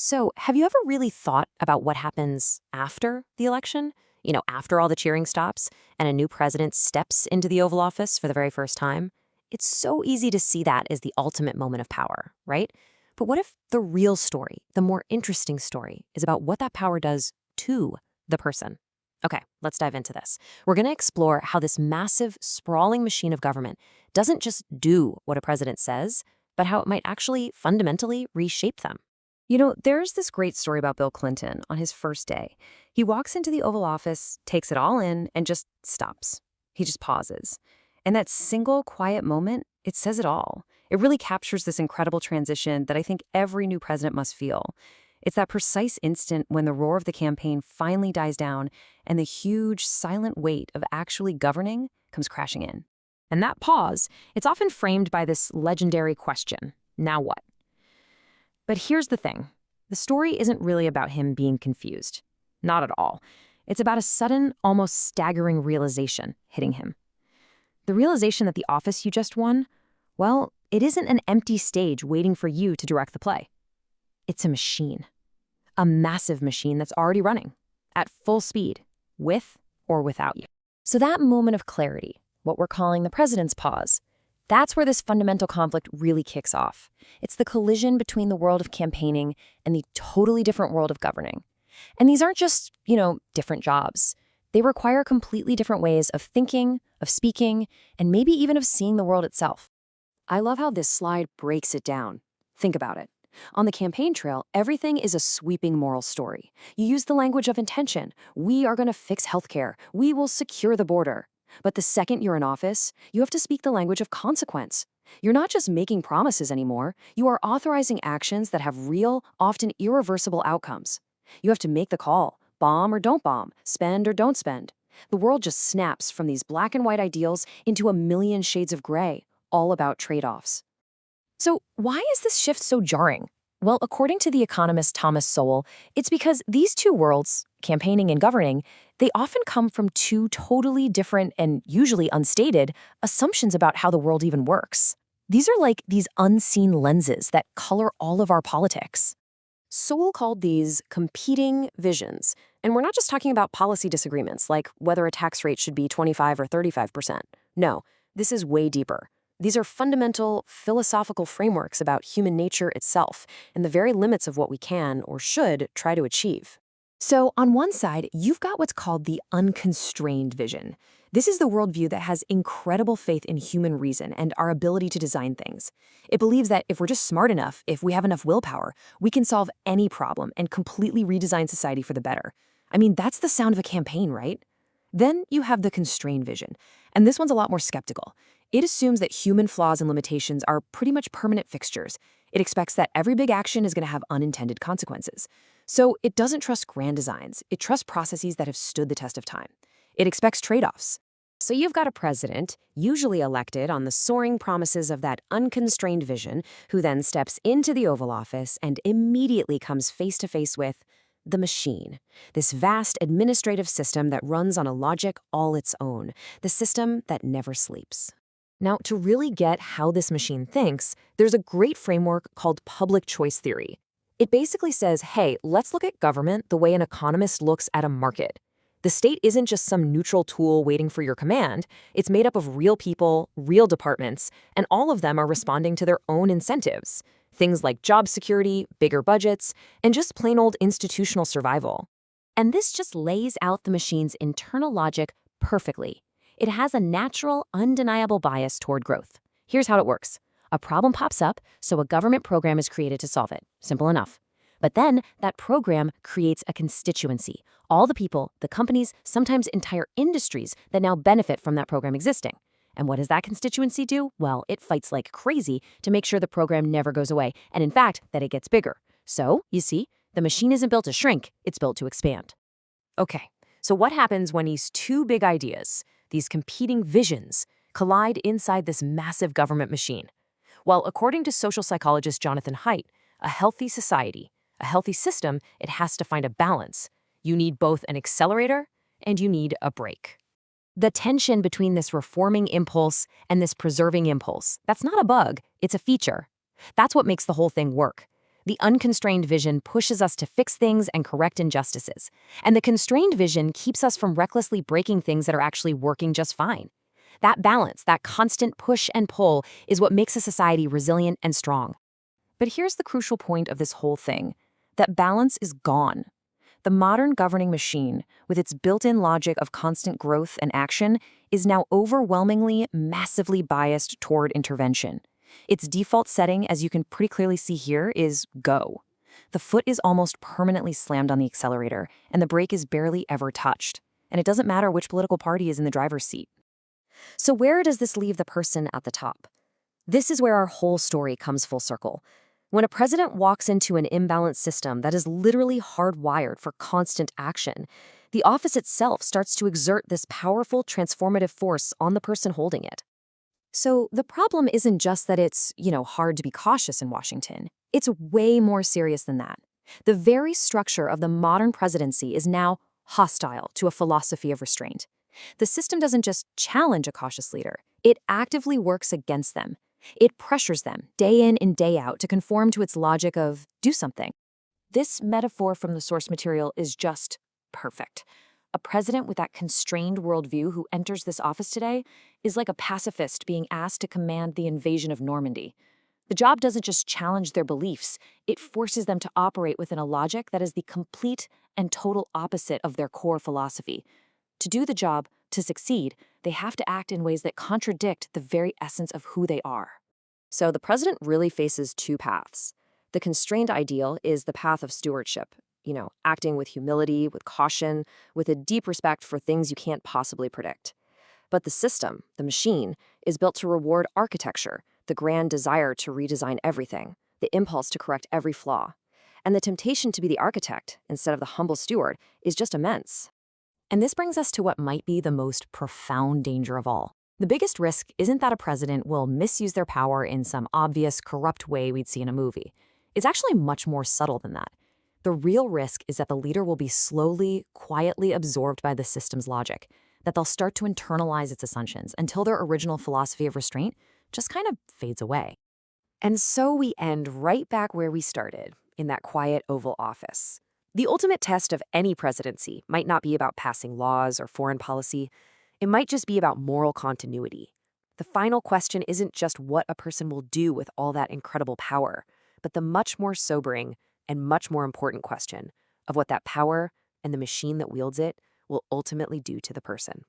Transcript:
So, have you ever really thought about what happens after the election? After all the cheering stops and a new president steps into the Oval Office for the very first time? It's so easy to see that as the ultimate moment of power, right? But what if the real story, the more interesting story, is about what that power does to the person? Okay, let's dive into this. We're going to explore how this massive, sprawling machine of government doesn't just do what a president says, but how it might actually fundamentally reshape them. There's this great story about Bill Clinton on his first day. He walks into the Oval Office, takes it all in, and just stops. He just pauses. And that single quiet moment, it says it all. It really captures this incredible transition that I think every new president must feel. It's that precise instant when the roar of the campaign finally dies down and the huge, silent weight of actually governing comes crashing in. And that pause, it's often framed by this legendary question, now what? But here's the thing. The story isn't really about him being confused. Not at all. It's about a sudden, almost staggering realization hitting him. The realization that the office you just won, well, it isn't an empty stage waiting for you to direct the play. It's a machine. A massive machine that's already running, at full speed, with or without you. So that moment of clarity, what we're calling the president's pause, that's where this fundamental conflict really kicks off. It's the collision between the world of campaigning and the totally different world of governing. And these aren't just, different jobs. They require completely different ways of thinking, of speaking, and maybe even of seeing the world itself. I love how this slide breaks it down. Think about it. On the campaign trail, everything is a sweeping moral story. You use the language of intention. We are going to fix healthcare. We will secure the border. But the second you're in office, you have to speak the language of consequence. You're not just making promises anymore. You are authorizing actions that have real, often irreversible outcomes. You have to make the call, bomb or don't bomb, spend or don't spend. The world just snaps from these black and white ideals into a million shades of gray, all about trade-offs. So why is this shift so jarring? Well, according to the economist Thomas Sowell, it's because these two worlds, campaigning and governing, they often come from two totally different and usually unstated assumptions about how the world even works. These are like these unseen lenses that color all of our politics. Sowell called these competing visions. And we're not just talking about policy disagreements, like whether a tax rate should be 25 or 35%. No, this is way deeper. These are fundamental philosophical frameworks about human nature itself and the very limits of what we can or should try to achieve. So on one side, you've got what's called the unconstrained vision. This is the worldview that has incredible faith in human reason and our ability to design things. It believes that if we're just smart enough, if we have enough willpower, we can solve any problem and completely redesign society for the better. I mean, that's the sound of a campaign, right? Then you have the constrained vision, and this one's a lot more skeptical. It assumes that human flaws and limitations are pretty much permanent fixtures. It expects that every big action is going to have unintended consequences. So it doesn't trust grand designs. It trusts processes that have stood the test of time. It expects trade-offs. So you've got a president, usually elected on the soaring promises of that unconstrained vision, who then steps into the Oval Office and immediately comes face-to-face with the machine, this vast administrative system that runs on a logic all its own, the system that never sleeps. Now, to really get how this machine thinks, there's a great framework called public choice theory. It basically says, hey, let's look at government the way an economist looks at a market. The state isn't just some neutral tool waiting for your command. It's made up of real people, real departments, and all of them are responding to their own incentives. Things like job security, bigger budgets, and just plain old institutional survival. And this just lays out the machine's internal logic perfectly. It has a natural, undeniable bias toward growth. Here's how it works. A problem pops up, so a government program is created to solve it. Simple enough. But then that program creates a constituency. All the people, the companies, sometimes entire industries that now benefit from that program existing. And what does that constituency do? Well, it fights like crazy to make sure the program never goes away, and in fact, that it gets bigger. So, you see, the machine isn't built to shrink, it's built to expand. Okay, so what happens when these two big ideas, these competing visions, collide inside this massive government machine? Well, according to social psychologist Jonathan Haidt, a healthy society, a healthy system, it has to find a balance. You need both an accelerator and you need a brake. The tension between this reforming impulse and this preserving impulse, that's not a bug, it's a feature. That's what makes the whole thing work. The unconstrained vision pushes us to fix things and correct injustices. And the constrained vision keeps us from recklessly breaking things that are actually working just fine. That balance, that constant push and pull, is what makes a society resilient and strong. But here's the crucial point of this whole thing: that balance is gone. The modern governing machine, with its built-in logic of constant growth and action, is now overwhelmingly, massively biased toward intervention. Its default setting, as you can pretty clearly see here, is go. The foot is almost permanently slammed on the accelerator, and the brake is barely ever touched. And it doesn't matter which political party is in the driver's seat. So where does this leave the person at the top? This is where our whole story comes full circle. When a president walks into an imbalanced system that is literally hardwired for constant action, the office itself starts to exert this powerful transformative force on the person holding it. So the problem isn't just that it's, hard to be cautious in Washington. It's way more serious than that. The very structure of the modern presidency is now hostile to a philosophy of restraint. The system doesn't just challenge a cautious leader, it actively works against them. It pressures them, day in and day out, to conform to its logic of do something. This metaphor from the source material is just perfect. A president with that constrained worldview who enters this office today is like a pacifist being asked to command the invasion of Normandy. The job doesn't just challenge their beliefs, it forces them to operate within a logic that is the complete and total opposite of their core philosophy. To do the job, to succeed, they have to act in ways that contradict the very essence of who they are. So the president really faces two paths. The constrained ideal is the path of stewardship, acting with humility, with caution, with a deep respect for things you can't possibly predict. But the system, the machine, is built to reward architecture, the grand desire to redesign everything, the impulse to correct every flaw. And the temptation to be the architect instead of the humble steward is just immense. And this brings us to what might be the most profound danger of all. The biggest risk isn't that a president will misuse their power in some obvious, corrupt way we'd see in a movie. It's actually much more subtle than that. The real risk is that the leader will be slowly, quietly absorbed by the system's logic, that they'll start to internalize its assumptions until their original philosophy of restraint just kind of fades away. And so we end right back where we started, in that quiet Oval Office. The ultimate test of any presidency might not be about passing laws or foreign policy. It might just be about moral continuity. The final question isn't just what a person will do with all that incredible power, but the much more sobering and much more important question of what that power and the machine that wields it will ultimately do to the person.